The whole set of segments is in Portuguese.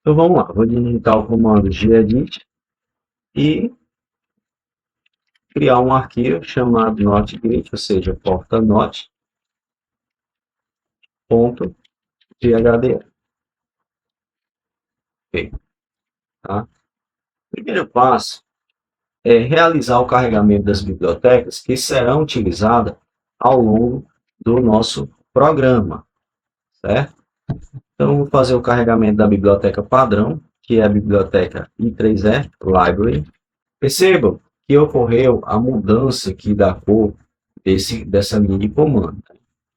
Então vamos lá, vou digitar o comando gedit e criar um arquivo chamado notgate, ou seja, porta not.phd. Ok, tá? Primeiro passo é realizar o carregamento das bibliotecas que serão utilizadas ao longo do nosso programa, certo? Então, vou fazer o carregamento da biblioteca padrão, que é a biblioteca I3E, Library. Percebam que ocorreu a mudança aqui da cor dessa linha de comando.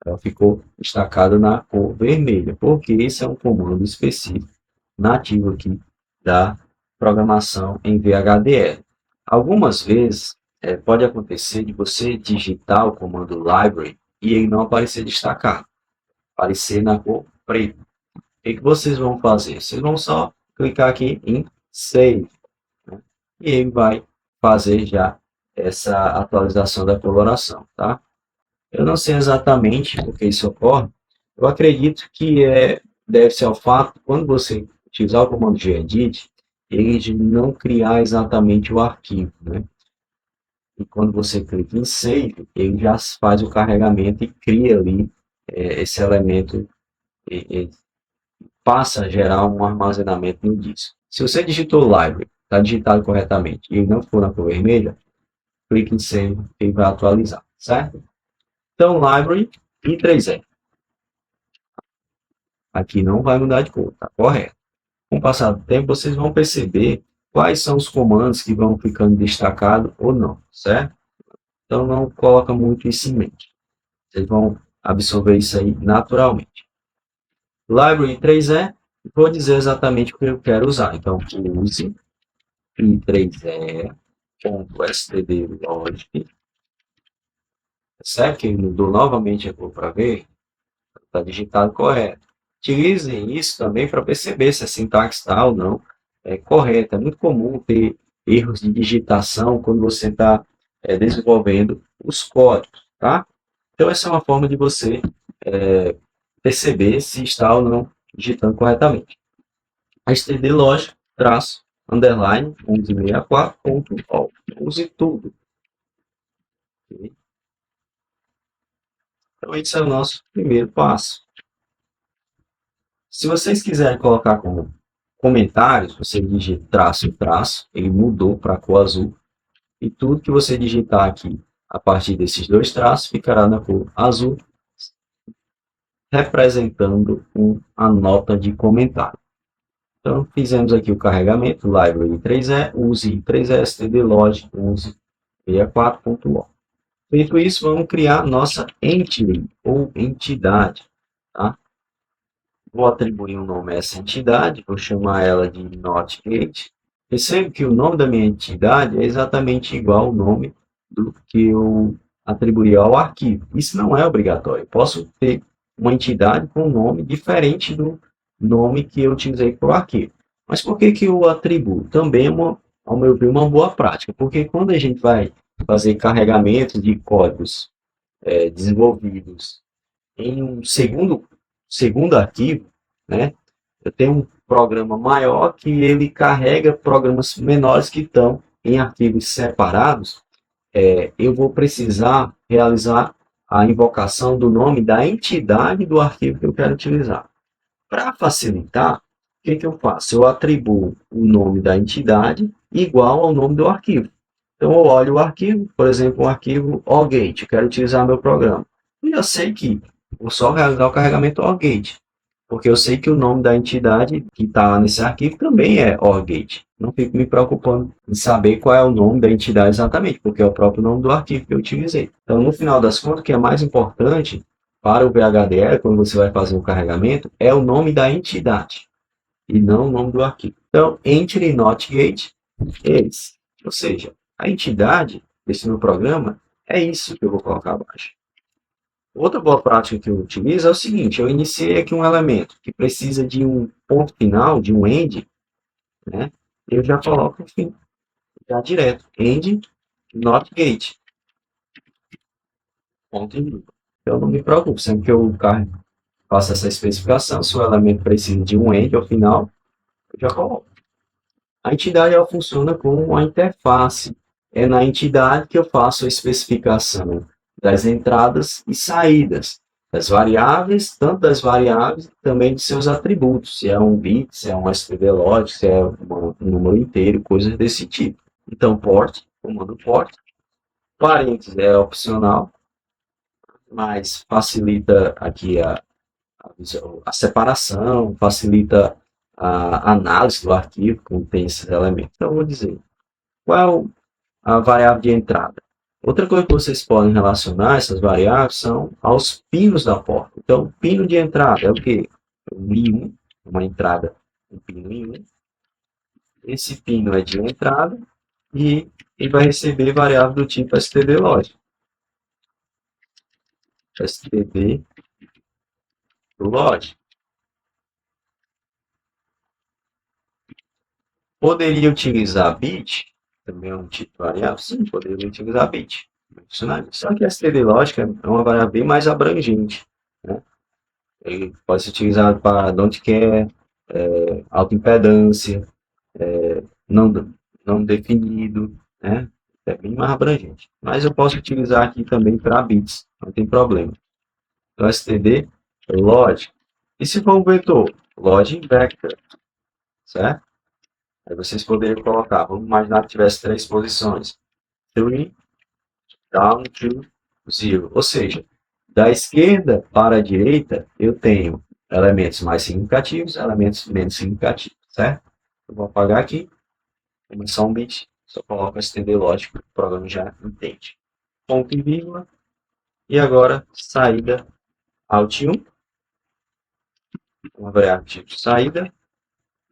Ela ficou destacada na cor vermelha, porque esse é um comando específico, nativo aqui da programação em VHDL. Algumas vezes, pode acontecer de você digitar o comando library e ele não aparecer destacado, aparecer na cor preta. O que vocês vão fazer? Vocês vão só clicar aqui em Save, né? E ele vai fazer já essa atualização da coloração, tá? Eu não sei exatamente por que isso ocorre. Eu acredito que deve ser ao fato, quando você utilizar o comando gedit, ele de não criar exatamente o arquivo, né? E quando você clica em Save, ele já faz o carregamento e cria ali esse elemento, e passa a gerar um armazenamento no disco. Se você digitou library, está digitado corretamente, e ele não for na cor vermelha, clique em Save e vai atualizar, certo? Então, library e 3E. Aqui não vai mudar de cor, tá correto. Com o passar do tempo, vocês vão perceber quais são os comandos que vão ficando destacados ou não, certo? Então, não coloca muito isso em mente. Vocês vão absorver isso aí naturalmente. Library 3E, vou dizer exatamente o que eu quero usar. Então, use i3e.stdlogic, certo? Que ele mudou novamente a cor para ver, está digitado correto. Utilizem isso também para perceber se a sintaxe está ou não correta. É muito comum ter erros de digitação quando você está desenvolvendo os códigos, tá? Então, essa é uma forma de você perceber se está ou não digitando corretamente. A stdlogic, traço, underline, 1164.all. Use tudo. Okay? Então, esse é o nosso primeiro passo. Se vocês quiserem colocar como comentários, você digita traço, traço, ele mudou para a cor azul. E tudo que você digitar aqui, a partir desses dois traços, ficará na cor azul, representando a nota de comentário. Então, fizemos aqui o carregamento, library 3E, use 3E, stdlogic, use 64.1. Feito isso, vamos criar nossa entity, ou entidade. Tá? Vou atribuir um nome a essa entidade, vou chamar ela de notgate. Percebe que o nome da minha entidade é exatamente igual ao nome do que eu atribuí ao arquivo. Isso não é obrigatório. Eu posso ter uma entidade com um nome diferente do nome que eu utilizei para o arquivo. Mas por que eu atribuo? Também é, ao meu ver, uma boa prática. Porque quando a gente vai fazer carregamento de códigos desenvolvidos em um segundo arquivo, né? Eu tenho um programa maior que ele carrega programas menores que estão em arquivos separados. Eu vou precisar realizar a invocação do nome da entidade do arquivo que eu quero utilizar. Para facilitar, o que eu faço? Eu atribuo o nome da entidade igual ao nome do arquivo. Então, eu olho o arquivo, por exemplo, o arquivo OGate, quero utilizar meu programa. E eu sei que vou só realizar o carregamento ORGate, porque eu sei que o nome da entidade que está nesse arquivo também é ORGate. Não fico me preocupando em saber qual é o nome da entidade exatamente, porque é o próprio nome do arquivo que eu utilizei. Então, no final das contas, o que é mais importante para o VHDL, quando você vai fazer o carregamento, é o nome da entidade, e não o nome do arquivo. Então, entity notgate é esse. Ou seja, a entidade desse meu programa é isso que eu vou colocar abaixo. Outra boa prática que eu utilizo é o seguinte: eu iniciei aqui um elemento que precisa de um ponto final, de um end, né? Eu já coloco o fim, já direto, end not gate. Ponto e vírgula. Eu não me preocupo, sempre que eu faço essa especificação, se o elemento precisa de um end ao final, eu já coloco. A entidade ela funciona como uma interface. É na entidade que eu faço a especificação das entradas e saídas, das variáveis, tanto das variáveis, também de seus atributos, se é um bit, se é um stdlog, se é um número inteiro, coisas desse tipo. Então, port, comando port, parênteses é opcional, mas facilita aqui a separação, facilita a análise do arquivo quando tem esses elementos. Então, eu vou dizer, qual é a variável de entrada? Outra coisa que vocês podem relacionar essas variáveis são aos pinos da porta. Então, pino de entrada é o quê? Um I1, uma entrada, um pino I1. Esse pino é de entrada e ele vai receber variável do tipo stdlog. stdlog. Poderia utilizar bit, também é um tipo de variável? Sim, poderia utilizar bit. Só que a stdlog é uma variável bem mais abrangente, né? Ele pode ser utilizado para don't care, autoimpedância, não, não definido, né? É bem mais abrangente. Mas eu posso utilizar aqui também para bits, não tem problema. Então, std log. E se for um vetor? Log vector, certo? Aí vocês poderiam colocar, vamos imaginar que tivesse 3 posições. 3 down to 0. Ou seja, da esquerda para a direita, eu tenho elementos mais significativos, elementos menos significativos, certo? Eu vou apagar aqui, como é só um bit, só coloco std lógico, o programa já entende. Ponto e vírgula, e agora saída alt 1, uma variável tipo saída,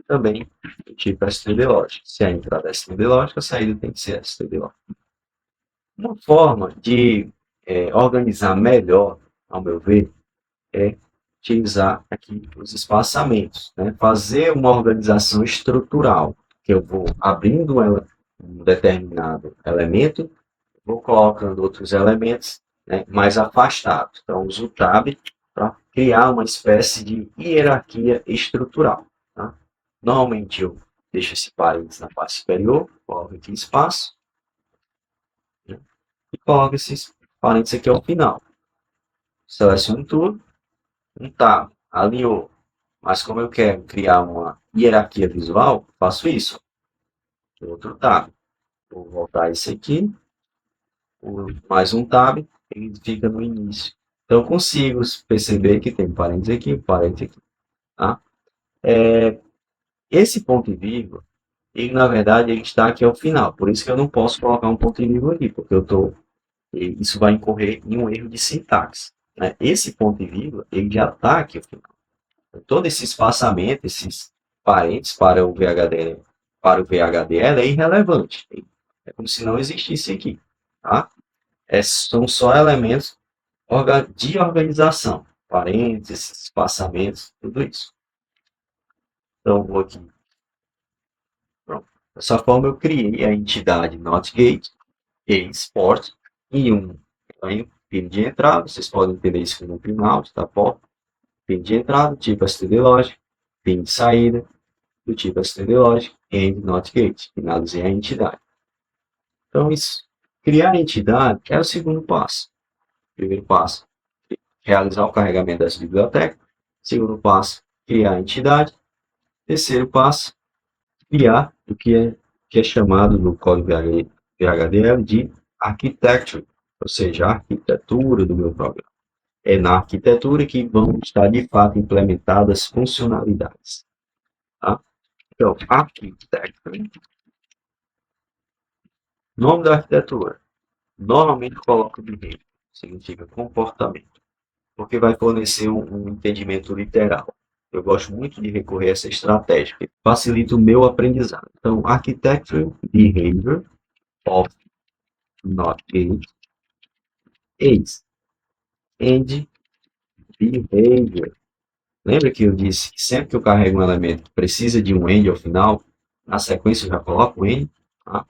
também tipo std lógico. Se a entrada é std lógica, a saída tem que ser std lógico. Uma forma de organizar melhor, ao meu ver, é utilizar aqui os espaçamentos, né? Fazer uma organização estrutural, que eu vou abrindo um determinado elemento, vou colocando outros elementos, né, mais afastados. Então, uso o tab para criar uma espécie de hierarquia estrutural. Tá? Normalmente, eu deixo esse parênteses na parte superior, coloco aqui espaço, né, e coloco esses parênteses aqui ao final. Seleciono tudo, um tab, alinhou. Mas como eu quero criar uma hierarquia visual, faço isso. Outro tab. Vou voltar esse aqui, mais um tab, ele fica no início. Então, eu consigo perceber que tem parênteses aqui, parênteses aqui. Tá? Esse ponto e vírgula, ele, na verdade, ele está aqui ao final. Por isso que eu não posso colocar um ponto e vírgula aqui, porque isso vai incorrer em um erro de sintaxe. Né? Esse ponto e vírgula, ele já está aqui ao final. Então, todo esse espaçamento, esses parênteses para o VHDL é irrelevante. É como se não existisse aqui. Tá? São só elementos de organização, parênteses, espaçamentos, tudo isso. Então, vou aqui. Pronto. Dessa forma, eu criei a entidade NotGate e export em um pino de entrada. Vocês podem entender isso como um pin out, tá bom? Pin de entrada, tipo stdlog, pin de saída, do tipo stdlog, end NotGate. Finalizei a entidade. Então, isso, criar a entidade é o segundo passo. Primeiro passo, realizar o carregamento das bibliotecas. Segundo passo, criar a entidade. Terceiro passo, criar o que é chamado no código VHDL de architecture, ou seja, a arquitetura do meu programa. É na arquitetura que vão estar, de fato, implementadas funcionalidades. Tá? Então, architecture, nome da arquitetura. Normalmente coloco behavior, significa comportamento, porque vai fornecer um entendimento literal. Eu gosto muito de recorrer a essa estratégia, que facilita o meu aprendizado. Então, Architecture Behavior of NotGate is and Behavior. Lembra que eu disse que sempre que eu carrego um elemento que precisa de um end ao final, na sequência eu já coloco o end? Tá?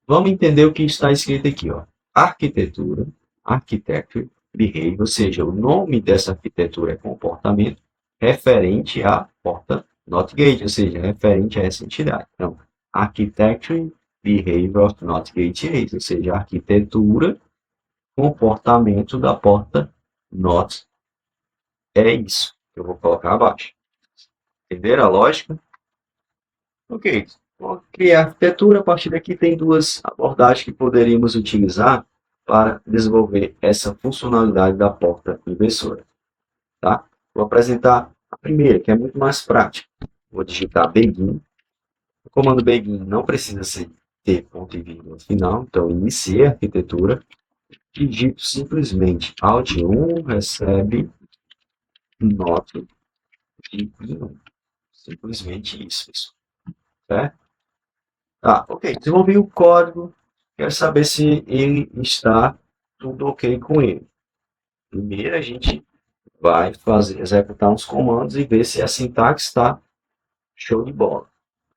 Vamos entender o que está escrito aqui. Ó. Arquitetura, Architecture Behavior, ou seja, o nome dessa arquitetura é comportamento referente à porta NotGate, ou seja, referente a essa entidade. Então, Architecture Behavior of NotGate é isso, ou seja, a arquitetura, comportamento da porta NOT é isso que eu vou colocar abaixo. Entenderam a lógica? Ok. Vou criar arquitetura. A partir daqui tem duas abordagens que poderíamos utilizar para desenvolver essa funcionalidade da porta inversora. Tá? Vou apresentar a primeira, que é muito mais prática. Vou digitar begin. O comando begin não precisa ter ponto e vírgula no final, então iniciei a arquitetura. Digito simplesmente Alt1 recebe nota de 1. Simplesmente isso. Certo? Tá, ok. Desenvolvi o código. Quero saber se ele está tudo ok com ele. Primeiro a gente vai executar uns comandos e ver se a sintaxe está show de bola.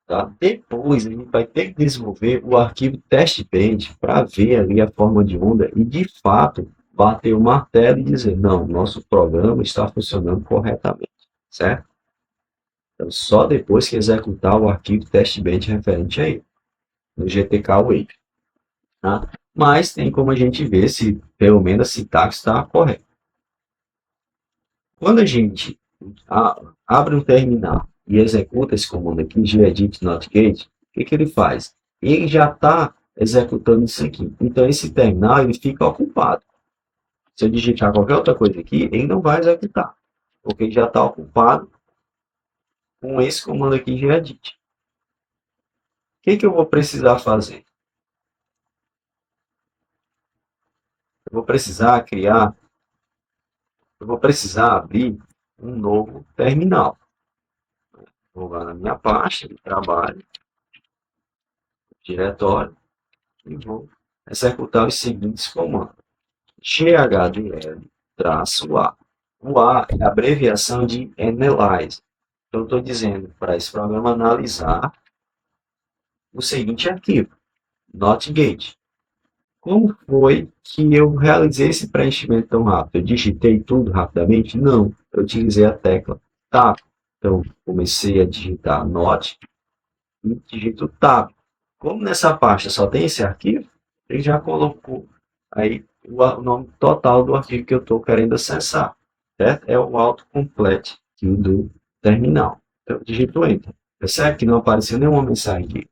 Tá? Depois a gente vai ter que desenvolver o arquivo testbench para ver ali a forma de onda e de fato bater o martelo e dizer, não, nosso programa está funcionando corretamente, certo? Então, só depois que executar o arquivo testbench referente a ele, no GTK Wave. Tá? Mas tem como a gente ver se pelo menos a sintaxe está correta. Quando a gente abre um terminal e executa esse comando aqui, gedit notgate, o que ele faz? Ele já está executando isso aqui. Então, esse terminal ele fica ocupado. Se eu digitar qualquer outra coisa aqui, ele não vai executar, porque ele já está ocupado com esse comando aqui, gedit. O que eu vou precisar fazer? Eu vou precisar abrir um novo terminal. Vou lá na minha pasta de trabalho, diretório, e vou executar os seguintes comandos. chdl-a. O A é a abreviação de Analyze. Então, eu estou dizendo para esse programa analisar o seguinte arquivo, NotGate. Como foi que eu realizei esse preenchimento tão rápido? Eu digitei tudo rapidamente? Não, eu utilizei a tecla Tab. Então, comecei a digitar Not e digito Tab. Como nessa pasta só tem esse arquivo, ele já colocou aí o nome total do arquivo que eu estou querendo acessar. Certo? É o autocomplete do terminal. Então, eu digito Enter. Percebe que não apareceu nenhuma mensagem aqui.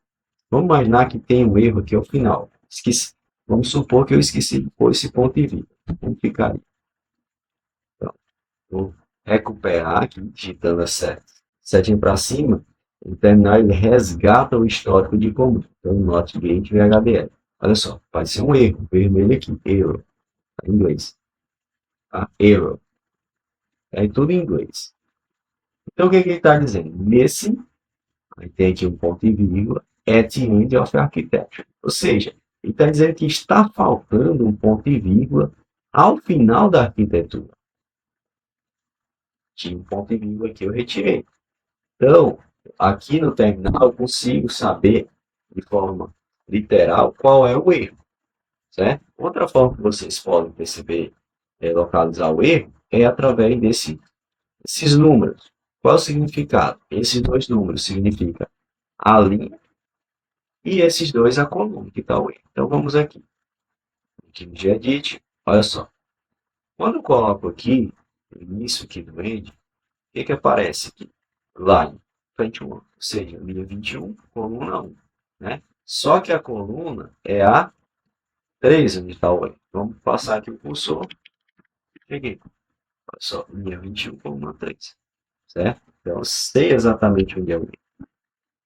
Vamos imaginar que tem um erro aqui ao final. Esqueci. Vamos supor que eu esqueci de pôr esse ponto e vírgula. Como ficaria? Então, vou recuperar aqui, digitando a setinha para cima. O terminal ele resgata o histórico de comando. Então, NotGate VHDL. Olha só, apareceu um erro vermelho aqui. Error. Tá em inglês. Tá? Error. É tudo em inglês. Então, o que ele está dizendo? Nesse, aí tem aqui um ponto e vírgula, at the end of architecture. Ou seja, ele está dizendo que está faltando um ponto e vírgula ao final da arquitetura. Tinha um ponto e vírgula que eu retirei. Então, aqui no terminal, eu consigo saber de forma literal qual é o erro. Certo? Outra forma que vocês podem perceber, localizar o erro, é através desses números. Qual é o significado? Esses dois números significam a linha e esses dois a coluna, que está o erro. Então, vamos aqui. Aqui no gedit, olha só. Quando eu coloco aqui, no início aqui do end, o que aparece aqui? Line 21, ou seja, linha 21, coluna 1. Né? Só que a coluna é a 3, onde está o erro. Vamos passar aqui o cursor. Peguei. Olha só, linha 21, coluna 3. Certo? Então, eu sei exatamente onde é o erro.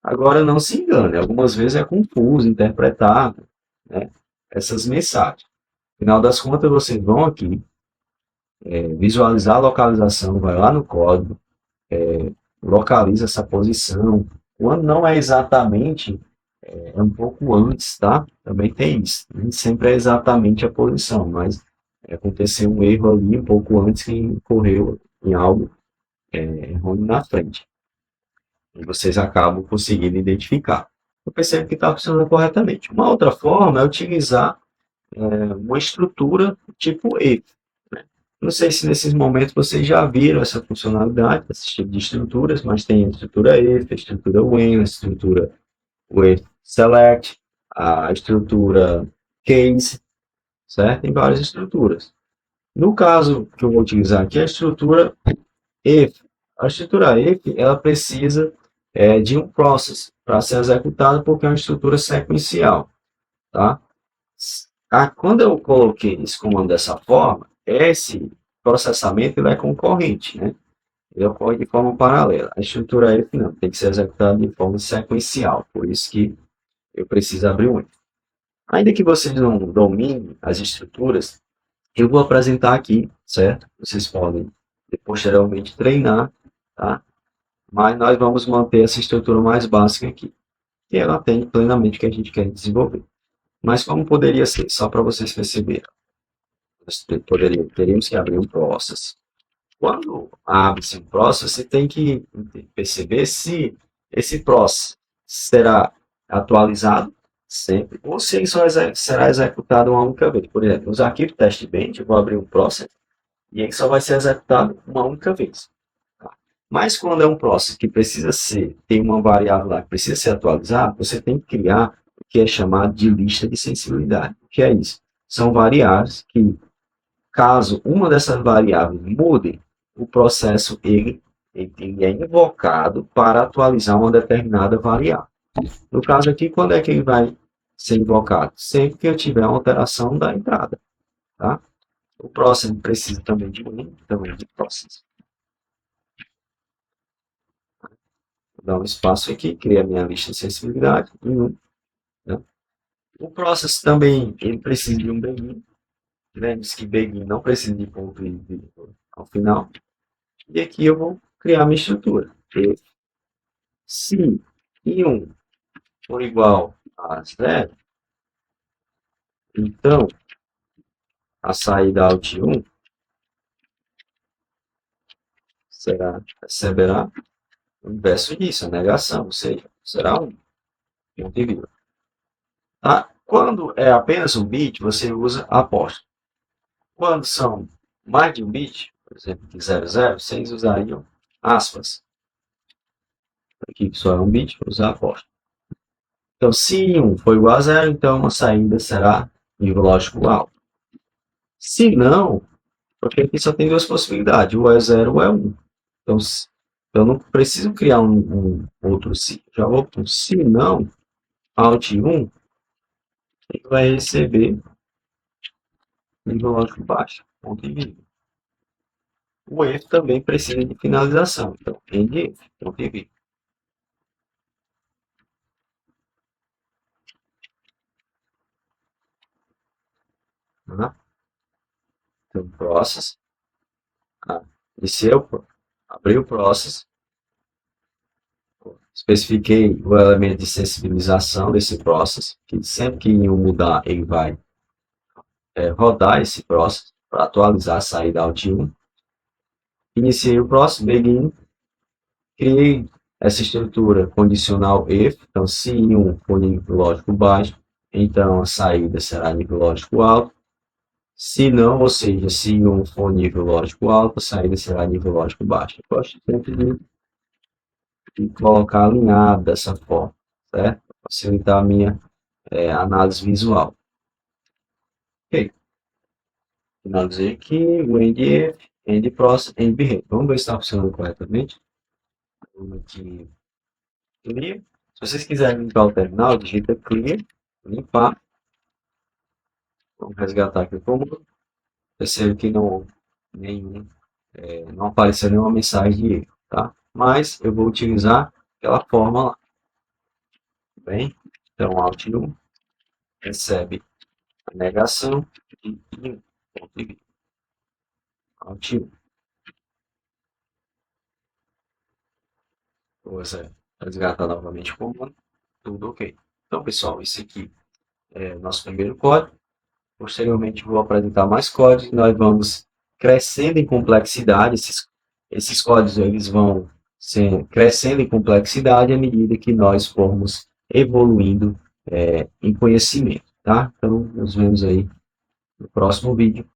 Agora, não se engane, algumas vezes é confuso interpretar, né, essas mensagens. Final das contas, vocês vão aqui, visualizar a localização, vai lá no código, localiza essa posição. Quando não é exatamente, é um pouco antes, tá? Também tem isso. Nem sempre é exatamente a posição, mas aconteceu um erro ali um pouco antes que ocorreu em algo errôneo na frente. E vocês acabam conseguindo identificar. Eu percebo que está funcionando corretamente. Uma outra forma é utilizar uma estrutura tipo if. Né? Não sei se nesses momentos vocês já viram essa funcionalidade, esse tipo de estruturas, mas tem a estrutura if, a estrutura when, a estrutura with select, a estrutura case, certo? Tem várias estruturas. No caso que eu vou utilizar aqui, a estrutura if. A estrutura if, ela precisa de um process para ser executada, porque é uma estrutura sequencial, tá? Quando eu coloquei esse comando dessa forma, esse processamento ele é concorrente, né? Ele ocorre de forma paralela. A estrutura if não, tem que ser executada de forma sequencial, por isso que eu preciso abrir um if. Ainda que vocês não dominem as estruturas, eu vou apresentar aqui, certo? Vocês podem posteriormente treinar, tá? Mas nós vamos manter essa estrutura mais básica aqui, que ela atende plenamente o que a gente quer desenvolver. Mas como poderia ser? Só para vocês perceberem. Nós teríamos que abrir um process. Quando abre-se um process, você tem que perceber se esse process será atualizado sempre, ou se ele só será executado uma única vez. Por exemplo, os arquivos teste bench, eu vou abrir um process, e ele só vai ser executado uma única vez. Tá? Mas quando é um process que precisa tem uma variável lá que precisa ser atualizada, você tem que criar o que é chamado de lista de sensibilidade. O que é isso? São variáveis que, caso uma dessas variáveis mude, o processo ele é invocado para atualizar uma determinada variável. No caso aqui, quando é que ele vai ser invocado? Sempre que eu tiver uma alteração da entrada. Tá? O próximo precisa também de um, também de process. Vou dar um espaço aqui, criar minha lista de sensibilidade em um. Né? O process também ele precisa de um begin. Lembre-se que begin não precisa de ponto e vírgula ao final. E aqui eu vou criar minha estrutura. Se I1 for igual a 0, então a saída out1 receberá o inverso disso, a negação, ou seja, será 1. Ponto e vírgula. Tá? Quando é apenas um bit, você usa apóstrofo. Quando são mais de um bit, por exemplo, de 00, vocês usariam aspas. Aqui só é um bit, vou usar apóstrofo. Então, se 1 for igual a 0, então a saída será nível lógico alto. Se não, porque aqui só tem duas possibilidades, ou é 0 ou é 1. Então, eu não preciso criar um outro se. Já vou com se não, alt 1, ele vai receber nível lógico baixo, ponto e vírgula. O if também precisa de finalização, então end if, ponto e vírgula. Tá? Então, process, abri o process, especifiquei o elemento de sensibilização desse process, que sempre que eu mudar, ele vai rodar esse process para atualizar a saída alt1. Iniciei o process, begin, criei essa estrutura condicional if, então se 1 for nível lógico baixo, então a saída será nível lógico alto. Se não, ou seja, se 1 for nível lógico alto, a saída será nível lógico baixo. Eu gosto sempre de colocar alinhado dessa forma, certo? Para facilitar a minha análise visual. Ok. Finalizei aqui, o end if, end process, end behavior. Vamos ver se está funcionando corretamente. Vamos aqui, clear. Se vocês quiserem limpar o terminal, digita clear, limpar. Vamos resgatar aqui o comando. Percebo que não apareceu nenhuma mensagem de erro, tá? Mas eu vou utilizar aquela forma lá. Bem, então Alt 1 recebe a negação de 1. Alt 1. Vou resgatar novamente o comando. Tudo ok. Então, pessoal, esse aqui é o nosso primeiro código. Posteriormente, vou apresentar mais códigos. Nós vamos crescendo em complexidade. Esses códigos eles vão crescendo em complexidade à medida que nós formos evoluindo em conhecimento. Tá? Então, nos vemos aí no próximo vídeo.